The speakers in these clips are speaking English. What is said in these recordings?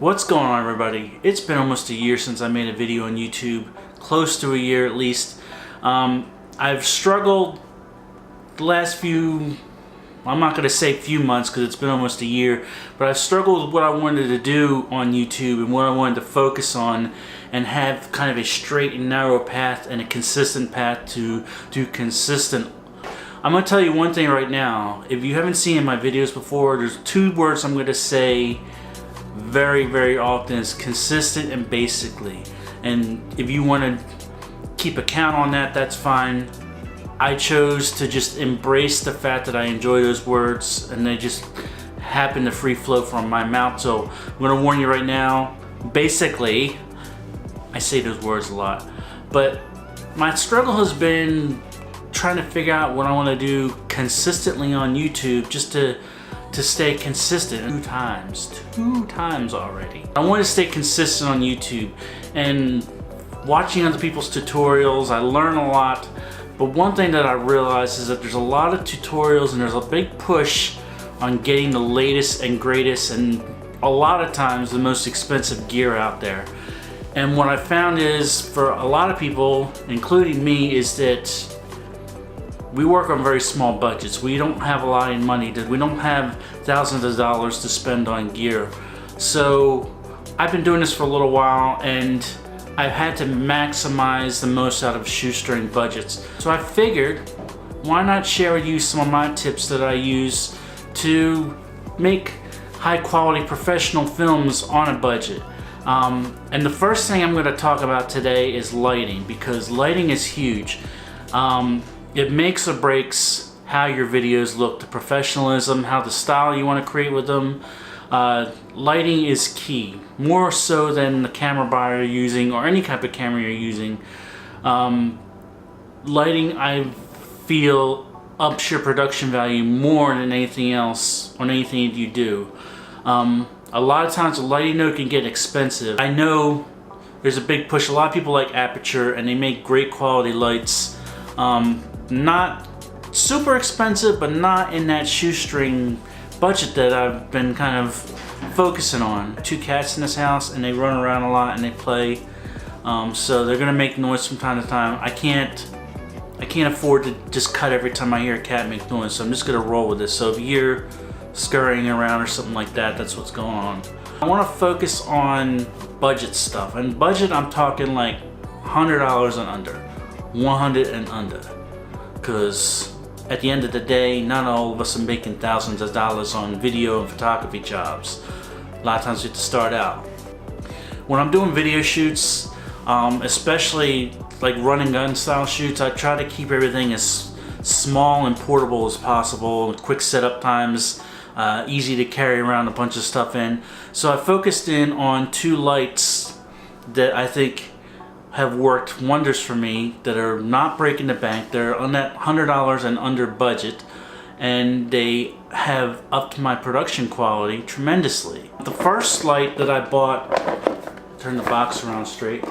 What's going on, everybody? It's been almost a year since I made a video on YouTube, close to a year at least. I've struggled the last few, I'm not going to say few months because it's been almost a year, but I've struggled with what I wanted to do on YouTube and what I wanted to focus on and have kind of a straight and narrow path and a consistent path to do consistent. I'm going to tell you one thing right now. If you haven't seen my videos before, there's two words I'm going to say very often is consistent and basically. And if you want to keep a count on that, that's fine. I chose to just embrace the fact that I enjoy those words and they just happen to free flow from my mouth. So I'm going to warn you right now, basically, I say those words a lot, but my struggle has been trying to figure out what I want to do consistently on YouTube just to stay consistent. Two times already. I want to stay consistent on YouTube, and watching other people's tutorials, I learn a lot. But one thing that I realized is that there's a lot of tutorials and there's a big push on getting the latest and greatest and a lot of times the most expensive gear out there. And what I found is, for a lot of people, including me, is that we work on very small budgets. We don't have a lot of money. We don't have thousands of dollars to spend on gear. So I've been doing this for a little while and I've had to maximize the most out of shoestring budgets. So I figured, why not share with you some of my tips that I use to make high quality professional films on a budget. And the first thing I'm going to talk about today is lighting, because lighting is huge. It makes or breaks how your videos look, the professionalism, how the style you want to create with them. Lighting is key, more so than the camera buyer you're using or any type of camera you're using. Lighting, I feel, ups your production value more than anything else on anything you do. A lot of times a lighting note can get expensive. I know there's a big push. A lot of people like Aperture and they make great quality lights. Not super expensive, but not in that shoestring budget that I've been kind of focusing on. Two cats in this house and they run around a lot and they play, so they're gonna make noise from time to time. I can't afford to just cut every time I hear a cat make noise, so I'm just gonna roll with this. So if you hear scurrying around or something like that, that's what's going on. I want to focus on budget stuff, and budget I'm talking like $100 and under, 100 and under, because at the end of the day, not all of us are making thousands of dollars on video and photography jobs. A lot of times we have to start out. When I'm doing video shoots, especially like run and gun style shoots, I try to keep everything as small and portable as possible, quick setup times, easy to carry around a bunch of stuff in. So I focused in on two lights that I think have worked wonders for me, that are not breaking the bank. They're on that $100 and under budget, and they have upped my production quality tremendously. The first light that I bought, turn the box around straight,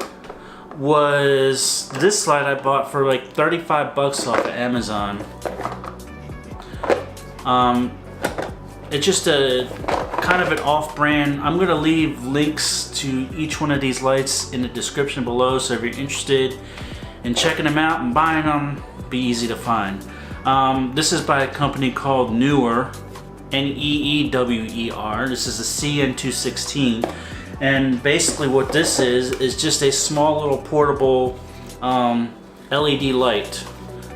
was this light I bought for like 35 bucks off of Amazon. It's just a kind of an off-brand. I'm gonna leave links to each one of these lights in the description below, so if you're interested in checking them out and buying them, be easy to find. This is by a company called Neewer, N-E-E-W-E-R. This is a CN216, and basically what this is just a small little portable LED light.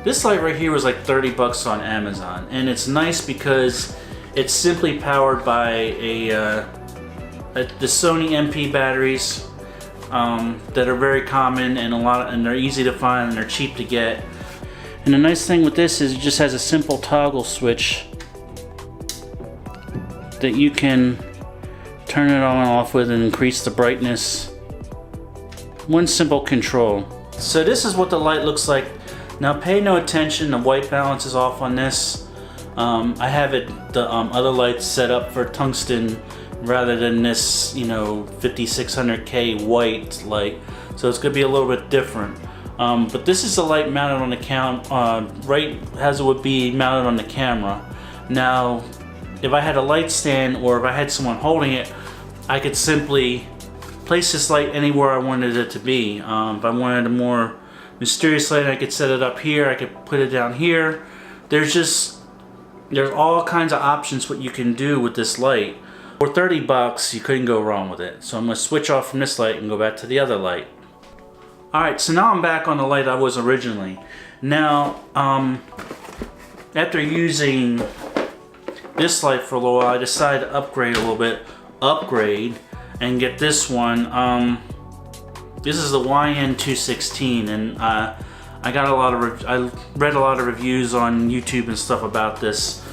This light right here was like 30 bucks on Amazon, and it's nice because it's simply powered by the Sony MP batteries that are very common and they're easy to find and they're cheap to get. And the nice thing with this is it just has a simple toggle switch that you can turn it on and off with and increase the brightness. One simple control. So this is what the light looks like. Now pay no attention, the white balance is off on this. I have the other lights set up for tungsten rather than this, 5600K white light, so it's gonna be a little bit different. But this is the light mounted on the right as it would be mounted on the camera. Now, if I had a light stand or if I had someone holding it, I could simply place this light anywhere I wanted it to be. If I wanted a more mysterious light, I could set it up here, I could put it down here. There's all kinds of options what you can do with this light. For 30 bucks, you couldn't go wrong with it. So I'm gonna switch off from this light and go back to the other light. Alright, so now I'm back on the light I was originally. Now, after using this light for a little while, I decided to upgrade a little bit. And get this one. This is the YN216, and I got I read a lot of reviews on YouTube and stuff about this.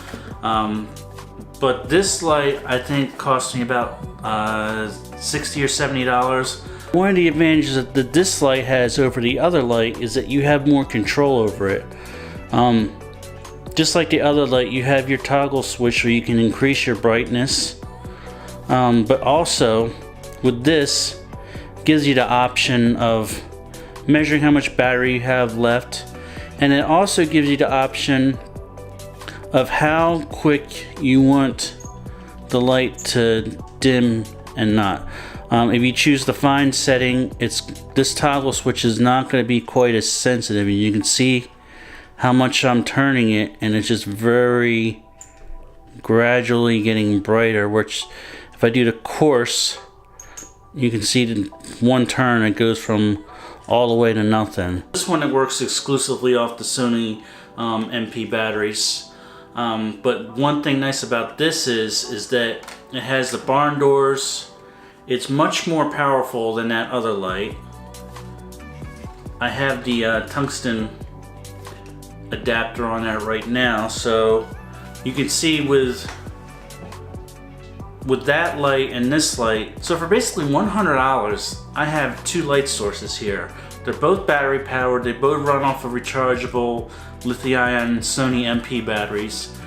But this light I think cost me about $60 or $70. One of the advantages that this light has over the other light is that you have more control over it. Just like the other light, you have your toggle switch where you can increase your brightness. But also with this, gives you the option of measuring how much battery you have left, and it also gives you the option of how quick you want the light to dim and not. If you choose the fine setting, this toggle switch is not going to be quite as sensitive, and you can see how much I'm turning it, and it's just very gradually getting brighter, which if I do the coarse, you can see the one turn it goes from all the way to nothing. This one, it works exclusively off the Sony MP batteries. But one thing nice about this is that it has the barn doors. It's much more powerful than that other light. I have the tungsten adapter on that right now, so you can see with that light and this light, so for basically $100, I have two light sources here. They're both battery powered, they both run off of rechargeable lithium-ion Sony MP batteries.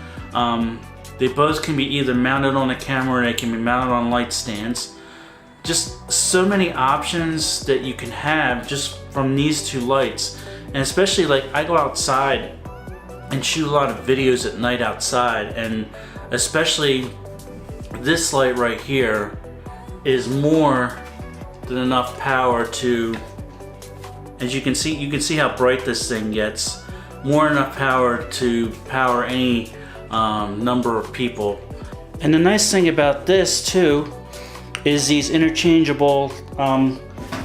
They both can be either mounted on a camera or they can be mounted on light stands. Just so many options that you can have just from these two lights. And especially, like, I go outside and shoot a lot of videos at night outside, and especially this light right here is more than enough power to, as you can see how bright this thing gets, more than enough power to power any number of people. And the nice thing about this too is these interchangeable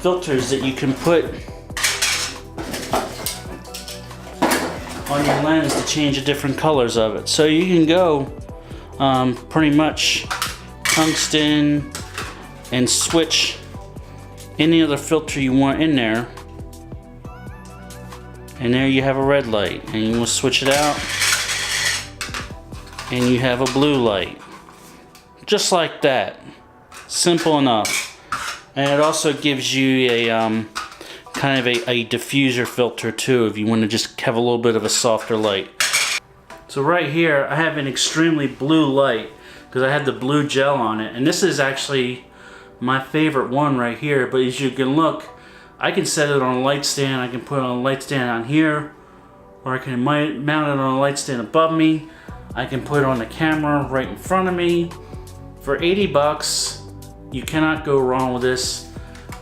filters that you can put on your lens to change the different colors of it. So you can go pretty much tungsten and switch any other filter you want in there, and there you have a red light, and you will switch it out and you have a blue light, just like that. Simple enough. And it also gives you a kind of a diffuser filter too, if you want to just have a little bit of a softer light. So right here I have an extremely blue light because I had the blue gel on it, and this is actually my favorite one right here. But as you can look, I can set it on a light stand, I can put it on a light stand on here, or I can mount it on a light stand above me. I can put it on the camera right in front of me. For 80 bucks, you cannot go wrong with this.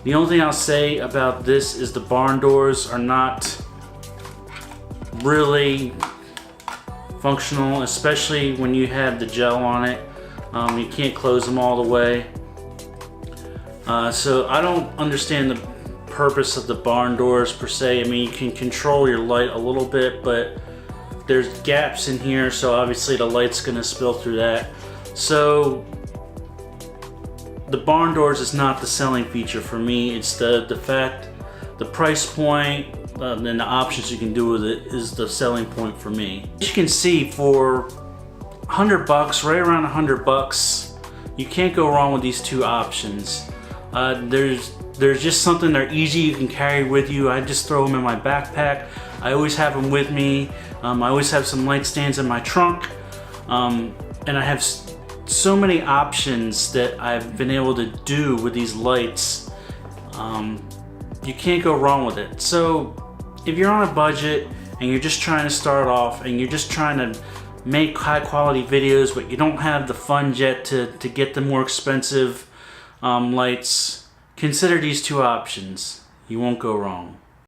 The only thing I'll say about this is the barn doors are not really functional, especially when you have the gel on it. You can't close them all the way. So I don't understand the purpose of the barn doors per se. I mean, you can control your light a little bit, but there's gaps in here, so obviously the light's gonna spill through that. So the barn doors is not the selling feature for me. It's the fact, the price point, and the options you can do with it is the selling point for me. As you can see, for 100 bucks, right around 100 bucks, you can't go wrong with these two options. There's just something, they're easy, you can carry with you. I just throw them in my backpack. I always have them with me. I always have some light stands in my trunk. And I have so many options that I've been able to do with these lights. You can't go wrong with it. So if you're on a budget and you're just trying to start off and you're just trying to make high quality videos, but you don't have the funds yet to get the more expensive lights, consider these two options. You won't go wrong.